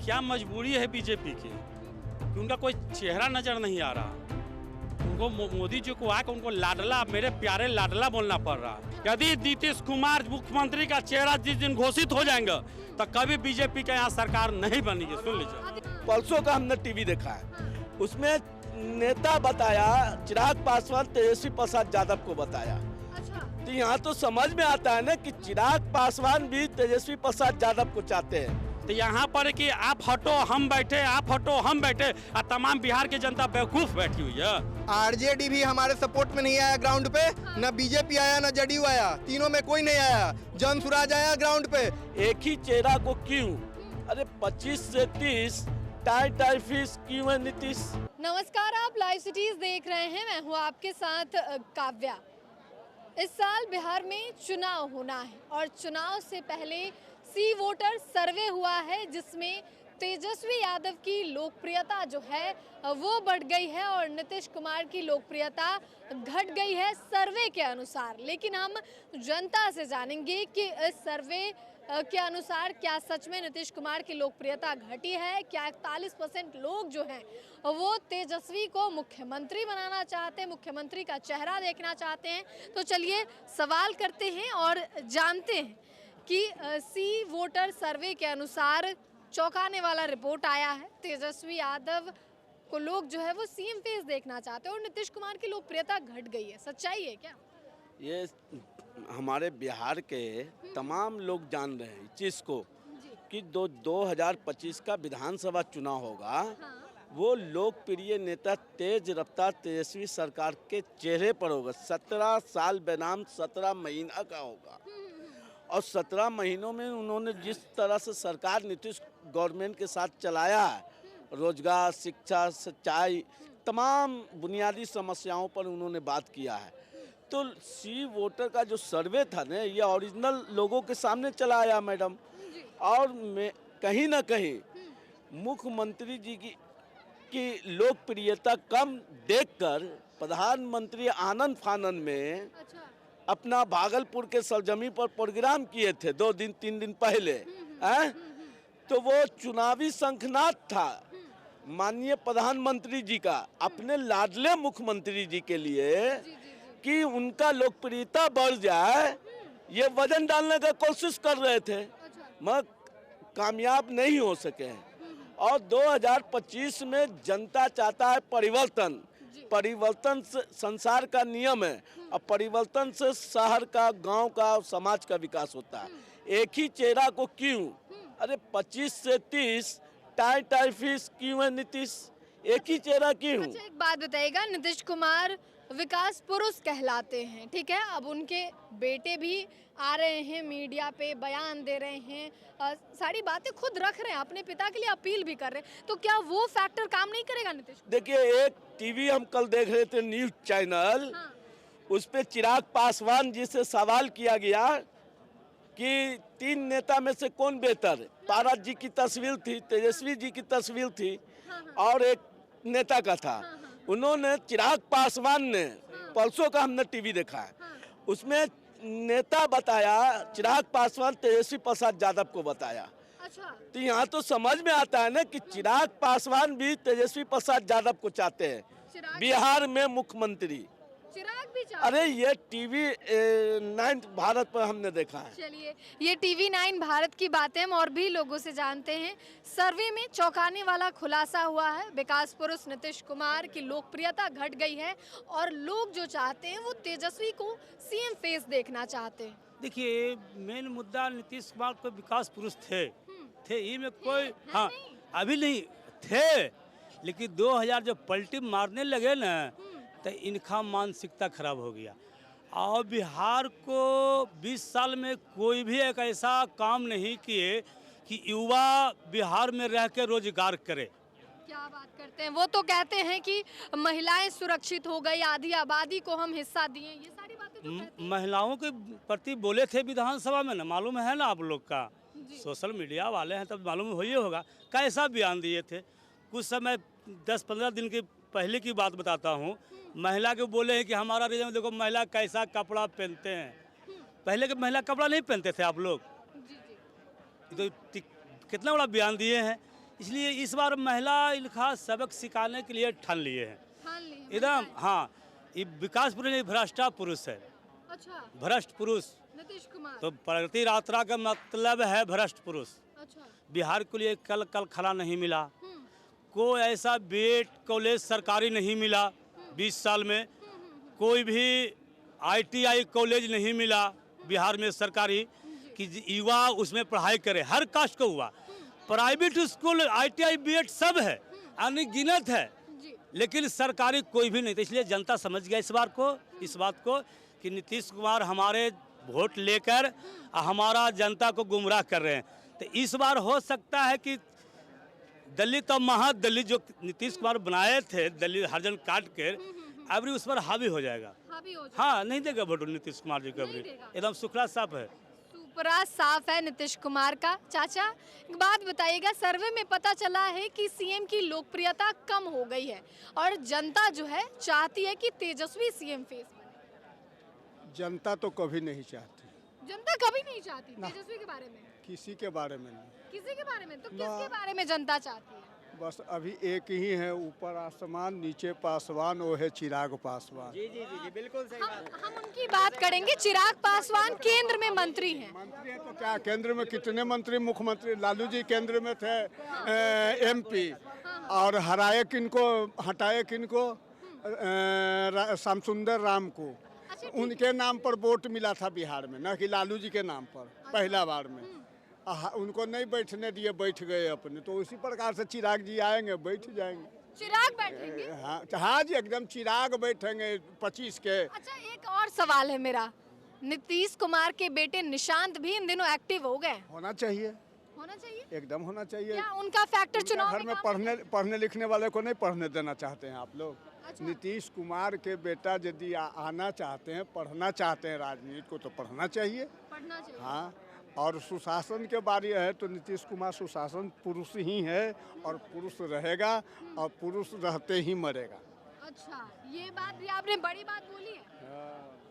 क्या मजबूरी है बीजेपी की कि उनका कोई चेहरा नजर नहीं आ रहा। उनको मोदी जी को आकर उनको लाडला, मेरे प्यारे लाडला बोलना पड़ रहा। यदि नीतीश कुमार मुख्यमंत्री का चेहरा जिस दिन घोषित हो जाएंगे तो कभी बीजेपी के यहाँ सरकार नहीं बनेगी। सुन लीजिए, परसों का हमने टीवी देखा है, उसमें नेता बताया चिराग पासवान तेजस्वी प्रसाद यादव को बताया। तो यहाँ तो समझ में आता है ना कि चिराग पासवान भी तेजस्वी प्रसाद यादव को चाहते हैं। तो यहाँ पर कि आप हटो हम बैठे, आप हटो हम बैठे, और तमाम बिहार की जनता बेवकूफ बैठी हुई है। आरजेडी भी हमारे सपोर्ट में नहीं आया ग्राउंड पे, न बीजेपी आया न जदयू आया, तीनों में कोई नहीं आया। जन सुराज आया ग्राउंड पे। एक ही चेहरा को क्यों? अरे 25 से 30 टाई फिश क्यों है नीतीश? नमस्कार, आप लाइव सिटीज देख रहे हैं, मैं हूँ आपके साथ काव्या। इस साल बिहार में चुनाव होना है और चुनाव से पहले सी वोटर सर्वे हुआ है जिसमें तेजस्वी यादव की लोकप्रियता जो है वो बढ़ गई है और नीतीश कुमार की लोकप्रियता घट गई है सर्वे के अनुसार। लेकिन हम जनता से जानेंगे कि इस सर्वे के अनुसार क्या सच में नीतीश कुमार की लोकप्रियता घटी है, क्या 41% लोग जो हैं वो तेजस्वी को मुख्यमंत्री बनाना चाहते हैं, मुख्यमंत्री का चेहरा देखना चाहते हैं। तो चलिए सवाल करते हैं और जानते हैं कि सी वोटर सर्वे के अनुसार चौंकाने वाला रिपोर्ट आया है। तेजस्वी यादव को लोग जो है वो सीएम फेस देखना चाहते हैं और नीतीश कुमार की लोकप्रियता घट गई है। सच्चाई है क्या? ये हमारे बिहार के तमाम लोग जान रहे हैं इस चीज़ को कि 2025 का विधानसभा चुनाव होगा। वो लोकप्रिय नेता तेज रफ्तार तेजस्वी सरकार के चेहरे पर होगा। 17 साल बनाम 17 महीना का होगा और 17 महीनों में उन्होंने जिस तरह से सरकार नीतीश गवर्नमेंट के साथ चलाया है, रोजगार, शिक्षा, सिंचाई, तमाम बुनियादी समस्याओं पर उन्होंने बात किया है। तो सी वोटर का जो सर्वे था ना, ये ओरिजिनल लोगों के सामने चला आया मैडम। और मैं कहीं ना कहीं मुख्यमंत्री जी की लोकप्रियता कम देखकर प्रधानमंत्री आनंद फानन में अपना भागलपुर के सरजमी पर प्रोग्राम किए थे 2 दिन 3 दिन पहले। तो वो चुनावी शंखनाद था माननीय प्रधानमंत्री जी का अपने लाडले मुख्यमंत्री जी के लिए कि उनका लोकप्रियता बढ़ जाए, ये वजन डालने का कोशिश कर रहे थे मगर कामयाब नहीं हो सके हैं। और 2025 में जनता चाहता है परिवर्तन। परिवर्तन से संसार का नियम है और परिवर्तन से शहर का, गांव का और समाज का विकास होता है। एक ही चेहरा को क्यों? अरे 25 से 30 टाई फिश क्यों है नीतीश? एक ही चेहरा क्यों? अच्छा, एक बात बताइएगा, नीतीश कुमार विकास पुरुष कहलाते हैं, ठीक है, अब उनके बेटे भी आ रहे हैं मीडिया पे, बयान दे रहे हैं, सारी बातें खुद रख रहे हैं, अपने पिता के लिए अपील भी कर रहे हैं, तो क्या वो फैक्टर काम नहीं करेगा नीतीश? देखिए, एक टीवी हम कल देख रहे थे न्यूज चैनल, उस पे चिराग पासवान जी से सवाल किया गया कि 3 नेता में से कौन बेहतर? पारस जी की तस्वीर थी, तेजस्वी जी की तस्वीर थी और एक नेता का था। उन्होंने चिराग पासवान ने, परसों का हमने टीवी देखा है, उसमें नेता बताया चिराग पासवान तेजस्वी प्रसाद यादव को बताया। तो यहाँ तो समझ में आता है ना कि चिराग पासवान भी तेजस्वी प्रसाद यादव को चाहते हैं बिहार में मुख्यमंत्री। चिराग भी अरे ये टीवी 9 भारत पर हमने देखा है। चलिए, ये टीवी 9 भारत की बातें हम और भी लोगों से जानते हैं। सर्वे में चौंकाने वाला खुलासा हुआ है, विकास पुरुष नीतीश कुमार की लोकप्रियता घट गई है और लोग जो चाहते हैं वो तेजस्वी को सीएम फेस देखना चाहते हैं। देखिए, मेन मुद्दा नीतीश कुमार को विकास पुरुष थे ये में कोई अभी नहीं थे, लेकिन 2000 जब पलटी मारने लगे ना तो इनका मानसिकता खराब हो गया। और बिहार को 20 साल में कोई भी एक ऐसा काम नहीं किए कि युवा बिहार में रह के रोजगार करे। क्या बात करते हैं, वो तो कहते हैं कि महिलाएं सुरक्षित हो गई, आधी आबादी को हम हिस्सा दिए, ये सारी बातें तो कहते हैं। महिलाओं के प्रति बोले थे विधानसभा में ना, मालूम है ना आप लोग का, सोशल मीडिया वाले हैं तब मालूम हो ही होगा कैसा बयान दिए थे। कुछ समय 10-15 दिन के पहले की बात बताता हूँ, महिला के बोले हैं कि हमारा रीजन देखो महिला कैसा कपड़ा पहनते हैं। पहले के महिला कपड़ा नहीं पहनते थे आप लोग, तो कितना बड़ा बयान दिए हैं इसलिए इस बार महिला इनका सबक सिखाने के लिए ठान लिए हैं ठान ली है। एकदम। हाँ, ये विकास पुरुष नहीं, भ्रष्टा पुरुष है, अच्छा, भ्रष्ट पुरुष। नीतीश कुमार। तो प्रगति यात्रा का मतलब है भ्रष्ट पुरुष। अच्छा। बिहार के लिए कल खड़ा नहीं मिला, कोई ऐसा बीएड कॉलेज सरकारी नहीं मिला 20 साल में, कोई भी आईटीआई कॉलेज नहीं मिला बिहार में सरकारी कि युवा उसमें पढ़ाई करे। हर कास्ट को हुआ, प्राइवेट स्कूल आईटीआई बीएड सब है, अनगिनत है, लेकिन सरकारी कोई भी नहीं। तो इसलिए जनता समझ गया इस बात को कि नीतीश कुमार हमारे वोट लेकर हमारा जनता को गुमराह कर रहे हैं। तो इस बार हो सकता है कि दलित और महादलित जो नीतीश कुमार बनाए थे, दलित हरिजन काट कर, अभी उस पर हावी हो जाएगा। हाँ, नहीं देगा वोट नीतीश कुमार जी को अभी, एकदम सुखला साफ है। सुपरा साफ है नीतीश कुमार का। चाचा, एक बात बताइएगा, सर्वे में पता चला है कि सीएम की लोकप्रियता कम हो गई है और जनता जो है चाहती है कि तेजस्वी सीएम फेस बने। जनता तो कभी नहीं चाहती, जनता कभी नहीं चाहती तेजस्वी के बारे में, किसी के बारे में नहीं। किसी के बारे में तो किसके बारे में जनता चाहती है? बस अभी एक ही है, ऊपर आसमान नीचे पासवान, वो है चिराग पासवान। जी जी जी जी, बिल्कुल सही बात है। हम उनकी बात करेंगे। चिराग पासवान केंद्र में मंत्री हैं। मंत्री है तो क्या, केंद्र में कितने मंत्री, मुख्यमंत्री लालू जी केंद्र में थे, एमपी, और हराए किनको, हटाए किनको, श्यामसुंदर राम को। उनके नाम पर वोट मिला था बिहार में, न कि लालू जी के नाम पर पहला बार में। उनको नहीं बैठने दिए, बैठ गए अपने। तो उसी प्रकार से चिराग जी आएंगे, बैठ जाएंगे। चिराग बैठेंगे? हाँ जी, एकदम चिराग बैठेंगे 25 के। अच्छा, एक और सवाल है मेरा, नीतीश कुमार के बेटे निशांत भी इन दिनों एक्टिव हो गए। होना चाहिए, होना चाहिए, एकदम होना चाहिए। क्या उनका फैक्टर चुनाव घर में पढ़ने लिखने वाले को नहीं पढ़ने देना चाहते हैं आप लोग? अच्छा। नीतीश कुमार के बेटा यदि आना चाहते हैं, पढ़ना चाहते हैं राजनीति को, तो पढ़ना चाहिए। पढ़ना चाहिए। हाँ, और सुशासन के बारे है तो नीतीश कुमार सुशासन पुरुष ही है और पुरुष रहेगा और पुरुष रहते ही मरेगा। अच्छा, ये बात भी आपने बड़ी बात बोली है।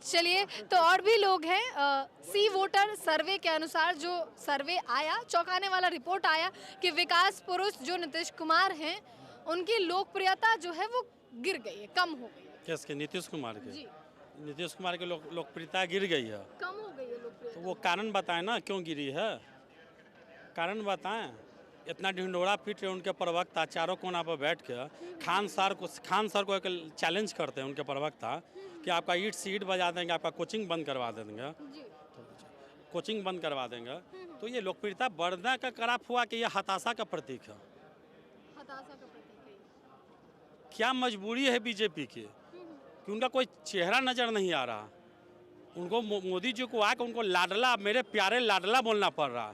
चलिए, तो और भी लोग हैं। सी वोटर सर्वे के अनुसार जो सर्वे आया, चौंकाने वाला रिपोर्ट आया कि विकास पुरुष जो नीतीश कुमार हैं, उनकी लोकप्रियता जो है वो गिर गई है, कम हो गई है। किसके? नीतीश कुमार के? जी, नीतीश कुमार की लोकप्रियता गिर गई है। कम हो गई है लोकप्रियता। तो वो कारण बताएं ना, क्यों गिरी है, कारण बताएं। इतना ढिंडोरा पीट रहे उनके प्रवक्ता चारों कोना पर बैठ के, खान सर को एक चैलेंज करते हैं उनके प्रवक्ता कि आपका ईट सीट बजा देंगे, आपका कोचिंग बंद करवा देंगे, कोचिंग बंद करवा देंगे। तो ये लोकप्रियता बढ़ने का खराब हुआ कि यह हताशा का प्रतीक है। हताशा का प्रतीक है। क्या मजबूरी है बीजेपी की कि उनका कोई चेहरा नजर नहीं आ रहा। उनको मोदी जी को आकर उनको लाडला, मेरे प्यारे लाडला बोलना पड़ रहा।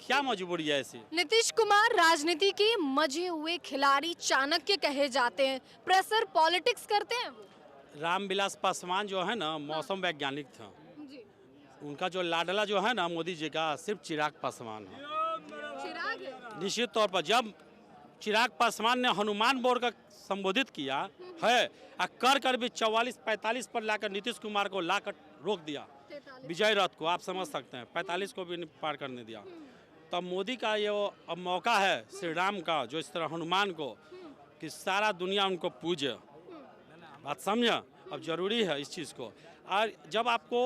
क्या मजबूरी है ऐसी? नीतीश कुमार राजनीति के मजे हुए खिलाड़ी, चाणक्य कहे जाते हैं, प्रेशर पॉलिटिक्स करते हैं वो। रामविलास पासवान जो है ना, मौसम वैज्ञानिक था। जी। उनका जो लाडला जो है ना मोदी जी का, सिर्फ चिराग पासवान है। चिराग है? निश्चित तौर पर जब चिराग पासवान ने हनुमान बोर्ड का संबोधित किया है, कर भी 44-45 पर लाकर नीतीश कुमार को लाकर रोक दिया, विजय रथ को, आप समझ सकते हैं, 45 को भी नहीं पार करने दिया। तब मोदी का ये अब मौका है श्री राम का, जो इस तरह हनुमान को, कि सारा दुनिया उनको पूजे। बात समझा? अब जरूरी है इस चीज़ को। और जब आपको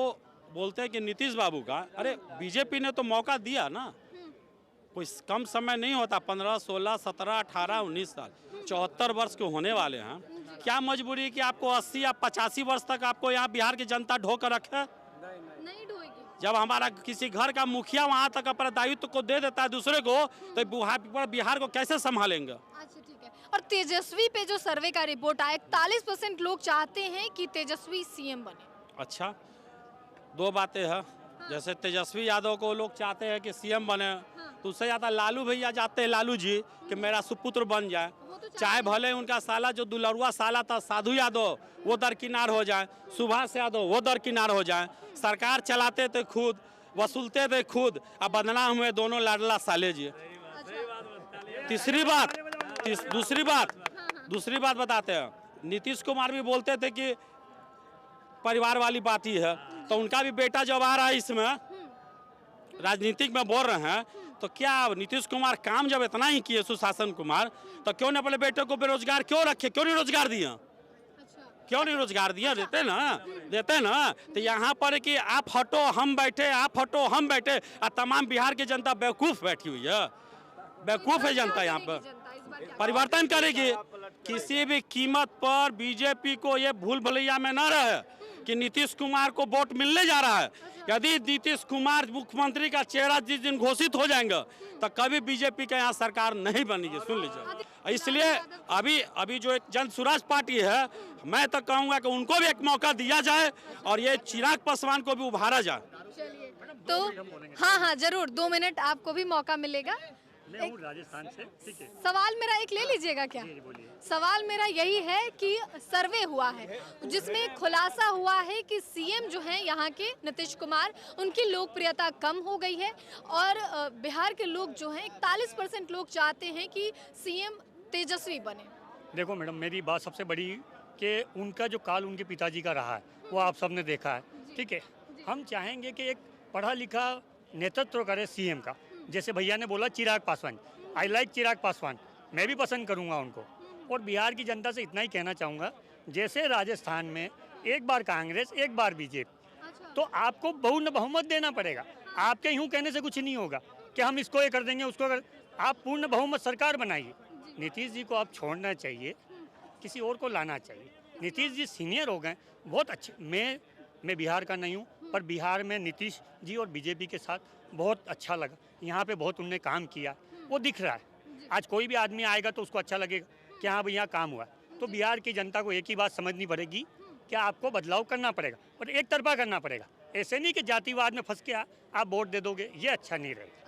बोलते हैं कि नीतीश बाबू का, अरे बीजेपी ने तो मौका दिया ना, कोई कम समय नहीं होता, 15, 16, 17, 18, 19 साल, 74 वर्ष के होने वाले हैं। क्या मजबूरी है कि आपको 80 या 85 वर्ष तक आपको यहाँ बिहार की जनता ढोकर रखे? नहीं ढोएगी। जब हमारा किसी घर का मुखिया वहाँ तक अपना दायित्व को दे देता है दूसरे को, तो बिहार को कैसे संभालेंगे? अच्छा, ठीक है। और तेजस्वी पे जो सर्वे का रिपोर्ट आया, 41% लोग चाहते हैं कि तेजस्वी सीएम बने। अच्छा, दो बातें हैं। जैसे तेजस्वी यादव को लोग चाहते हैं कि सीएम बने, तो उससे ज़्यादा लालू भैया चाहते हैं, लालू जी, कि मेरा सुपुत्र बन जाए। चाहे भले उनका साला जो दुलरुआ साला था साधु यादव, वो दरकिनार हो जाए, सुभाष यादव वो दरकिनार हो जाए। सरकार चलाते थे खुद, वसूलते थे खुद, अब बदनाम हुए दोनों लाडला साले जी। दूसरी बात बताते हैं, नीतीश कुमार भी बोलते थे कि परिवार वाली बात ही है, तो उनका भी बेटा जब आ रहा है इसमें राजनीतिक में बोल रहे हैं, तो क्या नीतीश कुमार काम जब इतना ही किए सुशासन कुमार, तो क्यों न अपने बेटे को बेरोजगार क्यों रखे, क्यों नहीं रोजगार दिया, क्यों नहीं रोजगार दिया? देते ना। तो यहाँ पर कि आप हटो हम बैठे, आप हटो हम बैठे, और तमाम बिहार की जनता बेवकूफ़ बैठी हुई है, बेवकूफ़ है जनता। यहाँ पर परिवर्तन करेगी, किसी भी कीमत पर बीजेपी को ये भूल भुलैया में न रहे कि नीतीश कुमार को वोट मिलने जा रहा है। यदि नीतीश कुमार मुख्यमंत्री का चेहरा जिस दिन घोषित हो जाएंगे तो कभी बीजेपी का यहाँ सरकार नहीं बनेगी, सुन लीजिए। इसलिए अभी जो एक जन स्वराज पार्टी है, मैं तो कहूँगा कि उनको भी एक मौका दिया जाए और ये चिराग पासवान को भी उभारा जाए। तो हाँ जरूर 2 मिनट आपको भी मौका मिलेगा। मैं हूँ राजस्थान से, ठीक है। सवाल मेरा एक ले लीजिएगा क्या? सवाल मेरा यही है कि सर्वे हुआ है जिसमें खुलासा हुआ है कि सीएम जो हैं यहाँ के नीतीश कुमार, उनकी लोकप्रियता कम हो गई है और बिहार के लोग जो हैं 41% लोग चाहते हैं कि सीएम तेजस्वी बने। देखो मैडम, मेरी बात सबसे बड़ी कि उनका जो काल उनके पिताजी का रहा है वो आप सबने देखा है, ठीक है। हम चाहेंगे कि एक पढ़ा लिखा नेतृत्व करे सीएम का। जैसे भैया ने बोला चिराग पासवान, आई लाइक चिराग पासवान, मैं भी पसंद करूंगा उनको। और बिहार की जनता से इतना ही कहना चाहूँगा, जैसे राजस्थान में एक बार कांग्रेस एक बार बीजेपी, तो आपको बहुमत देना पड़ेगा। आपके यूँ कहने से कुछ नहीं होगा कि हम इसको ये कर देंगे उसको कर, आप पूर्ण बहुमत सरकार बनाइए। नीतीश जी को आप छोड़ना चाहिए, किसी और को लाना चाहिए। नीतीश जी सीनियर हो गए, बहुत अच्छे। मैं बिहार का नहीं हूँ, पर बिहार में नीतीश जी और बीजेपी के साथ बहुत अच्छा लगा। यहाँ पे बहुत उनने काम किया, वो दिख रहा है। आज कोई भी आदमी आएगा तो उसको अच्छा लगेगा कि हाँ भैया काम हुआ। तो बिहार की जनता को एक ही बात समझनी पड़ेगी कि आपको बदलाव करना पड़ेगा और एक तरफा करना पड़ेगा। ऐसे नहीं कि जातिवाद में फंस के आप वोट दे दोगे, ये अच्छा नहीं रहेगा।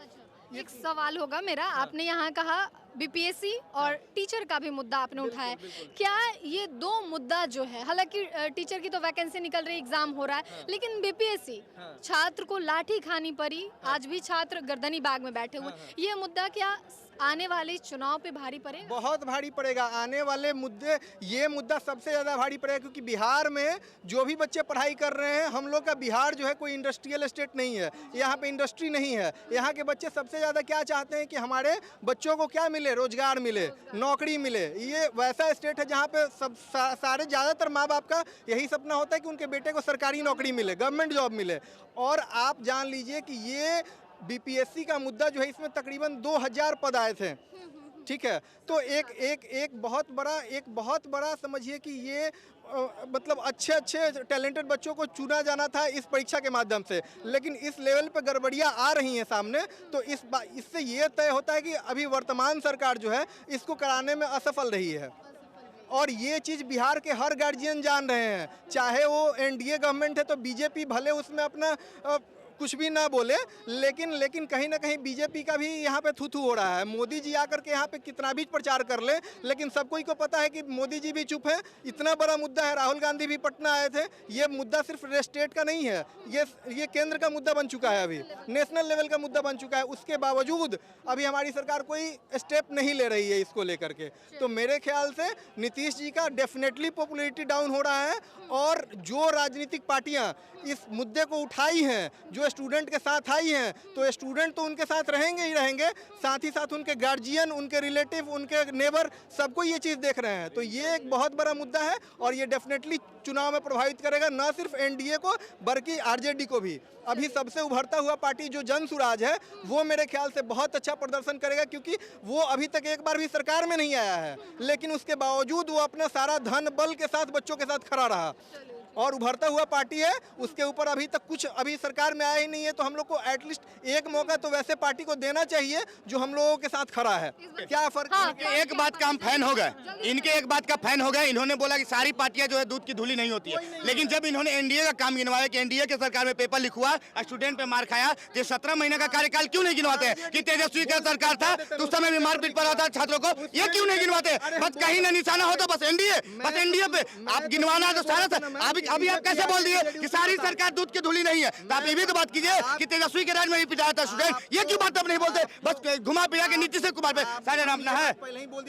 एक सवाल होगा मेरा, आपने यहाँ कहा बीपीएससी और टीचर का भी मुद्दा आपने उठाया, क्या ये 2 मुद्दा जो है, हालांकि टीचर की तो वैकेंसी निकल रही, एग्जाम हो रहा है, लेकिन बीपीएससी छात्र को लाठी खानी पड़ी, आज भी छात्र गर्दनी बाग में बैठे हुए, ये मुद्दा क्या आने वाले चुनाव पे भारी पड़ेगा? बहुत भारी पड़ेगा। आने वाले मुद्दे, ये मुद्दा सबसे ज़्यादा भारी पड़ेगा क्योंकि बिहार में जो भी बच्चे पढ़ाई कर रहे हैं, हम लोग का बिहार जो है कोई इंडस्ट्रियल स्टेट नहीं है, यहाँ पे इंडस्ट्री नहीं है। यहाँ के बच्चे सबसे ज़्यादा क्या चाहते हैं कि हमारे बच्चों को क्या मिले, रोजगार मिले, नौकरी मिले। ये वैसा स्टेट है जहाँ पे सारे ज़्यादातर माँ बाप का यही सपना होता है कि उनके बेटे को सरकारी नौकरी मिले, गवर्नमेंट जॉब मिले। और आप जान लीजिए कि ये बीपीएससी का मुद्दा जो है, इसमें तकरीबन 2000 पद आए थे, ठीक है। तो एक बहुत बड़ा समझिए कि ये मतलब अच्छे टैलेंटेड बच्चों को चुना जाना था इस परीक्षा के माध्यम से, लेकिन इस लेवल पे गड़बड़ियाँ आ रही हैं सामने। तो इससे ये तय होता है कि अभी वर्तमान सरकार जो है इसको कराने में असफल रही है। और ये चीज़ बिहार के हर गार्जियन जान रहे हैं, चाहे वो एनडीए गवर्नमेंट है तो बीजेपी भले उसमें अपना कुछ भी ना बोले, लेकिन कहीं ना कहीं बीजेपी का भी यहाँ पे थू हो रहा है। मोदी जी आकर के यहाँ पे कितना भी प्रचार कर ले, लेकिन सबको को पता है कि मोदी जी भी चुप है। इतना बड़ा मुद्दा है, राहुल गांधी भी पटना आए थे। ये मुद्दा सिर्फ स्टेट का नहीं है, ये केंद्र का मुद्दा बन चुका है, अभी नेशनल लेवल का मुद्दा बन चुका है। उसके बावजूद अभी हमारी सरकार कोई स्टेप नहीं ले रही है इसको लेकर के। तो मेरे ख्याल से नीतीश जी का डेफिनेटली पॉपुलैरिटी डाउन हो रहा है। और जो राजनीतिक पार्टियां इस मुद्दे को उठाई हैं, जो स्टूडेंट के साथ आई हैं, तो स्टूडेंट तो उनके साथ रहेंगे ही रहेंगे, साथ ही साथ उनके गार्जियन, उनके रिलेटिव, उनके नेबर, सबको ये चीज़ देख रहे हैं। तो ये एक बहुत बड़ा मुद्दा है और ये डेफिनेटली चुनाव में प्रभावित करेगा, न सिर्फ एनडीए को बल्कि आरजेडी को भी। अभी सबसे उभरता हुआ पार्टी जो जन स्वराज है, वो मेरे ख्याल से बहुत अच्छा प्रदर्शन करेगा, क्योंकि वो अभी तक एक बार भी सरकार में नहीं आया है, लेकिन उसके बावजूद वो अपना सारा धन बल के साथ बच्चों के साथ खड़ा रहा और उभरता हुआ पार्टी है। उसके ऊपर अभी तक कुछ अभी सरकार में आया ही नहीं है, तो हम लोग को एटलीस्ट एक मौका तो वैसे पार्टी को देना चाहिए जो हम लोगों के साथ खड़ा है। क्या फर्क है? एक बात का हम फैन हो गए, इनके एक बात का फैन हो गए। इन्होंने बोला कि सारी पार्टियां जो है दूध की धूली नहीं होती है, लेकिन जब इन्होंने एनडीए का काम गिनवाया कि एनडीए के सरकार में पेपर लिखवा, स्टूडेंट पे मार खाया, तो 17 महीने का कार्यकाल क्यों नहीं गिनवाते? कि तेजस्वी का सरकार था तो उस समय भी मारपीट पर आता छात्रों को, ये क्यों नहीं गिनवाते? बस कहीं ना निशाना हो तो बस एनडीए पे आप गिनवाना तो सारा आप अभी आप कैसे बोल दिए कि सारी सरकार दूध की धूली नहीं है? तो आप ये भी तो बात कीजिए कि तेजस्वी के राज में भी पिटाया था स्टूडेंट, ये क्यों बात आप नहीं बोलते? बस घुमा फिरा के नीतीश कुमार पे सारे नाम ना है।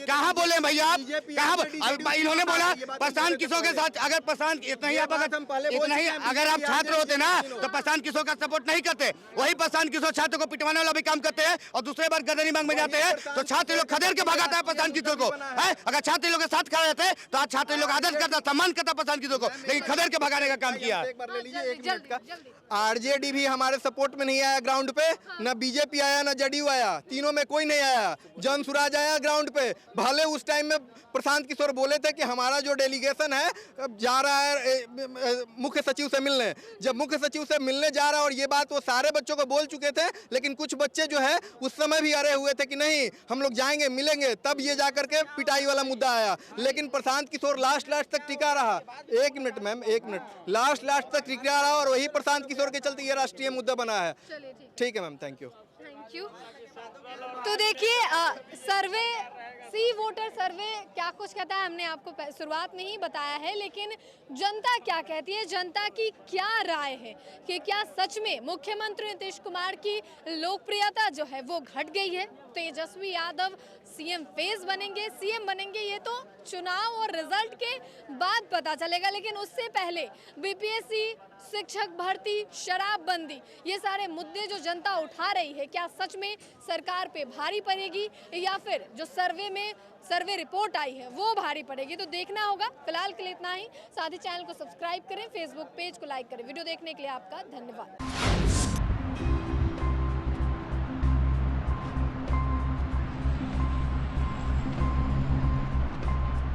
कहाँ बोले भैया आप? कहाँ इन्होंने बोला प्रशांत किशोर के साथ, अगर प्रशांत इतना ही अगर आप छात्र होते ना तो प्रशांत किशोर का सपोर्ट नहीं करते। वही प्रशांत किशोर छात्र को पिटवाने वाला भी काम करते हैं और दूसरे बार गदरी मांग में जाते हैं तो छात्र लोग खदेड़ के भगाता है प्रशांत किशोर को। अगर छात्र लोग के साथ खड़े रहते तो आज छात्र लोग आदर करता, सम्मान करता प्रशांत किशोर को, लेकिन खदेड़ के भगाने का काम किया। एक बार ले लीजिए, 1 मिनट का। आरजेडी भी हमारे सपोर्ट में नहीं आया ग्राउंड पे, न बीजेपी आया न जदयू आया, तीनों में कोई नहीं आया। जन सुराज आया ग्राउंड पे। भले उस टाइम में प्रशांत किशोर बोले थे कि हमारा जो डेलीगेशन है जा रहा है मुख्य सचिव से मिलने। जब मुख्य सचिव से मिलने जा रहा है, और ये बात वो सारे बच्चों को बोल चुके थे, लेकिन कुछ बच्चे जो है उस समय भी अरे हुए थे कि नहीं हम लोग जाएंगे मिलेंगे, तब ये जाकर के पिटाई वाला मुद्दा आया। लेकिन प्रशांत किशोर लास्ट तक टिका रहा। 1 मिनट मैम, 1 मिनट। लास्ट तक टिका रहा और वही प्रशांत किशोर के चलते ये राष्ट्रीय मुद्दा बना है। ठीक है मैम, थैंक यू। तो देखिए सर्वे, सी वोटर सर्वे क्या कुछ कहता है हमने आपको शुरुआत में ही बताया है, लेकिन जनता क्या कहती है, जनता की क्या राय है कि क्या सच में मुख्यमंत्री नीतीश कुमार की लोकप्रियता जो है वो घट गई है? तेजस्वी यादव सीएम बनेंगे, ये तो चुनाव और रिजल्ट के बाद पता चलेगा। लेकिन उससे पहले बीपीएससी, शिक्षक भर्ती, शराबबंदी, ये सारे मुद्दे जो जनता उठा रही है, क्या सच में सरकार पे भारी पड़ेगी या फिर जो सर्वे रिपोर्ट आई है वो भारी पड़ेगी? तो देखना होगा। फिलहाल के लिए इतना ही। साथ ही चैनल को सब्सक्राइब करें, फेसबुक पेज को लाइक करें। वीडियो देखने के लिए आपका धन्यवाद।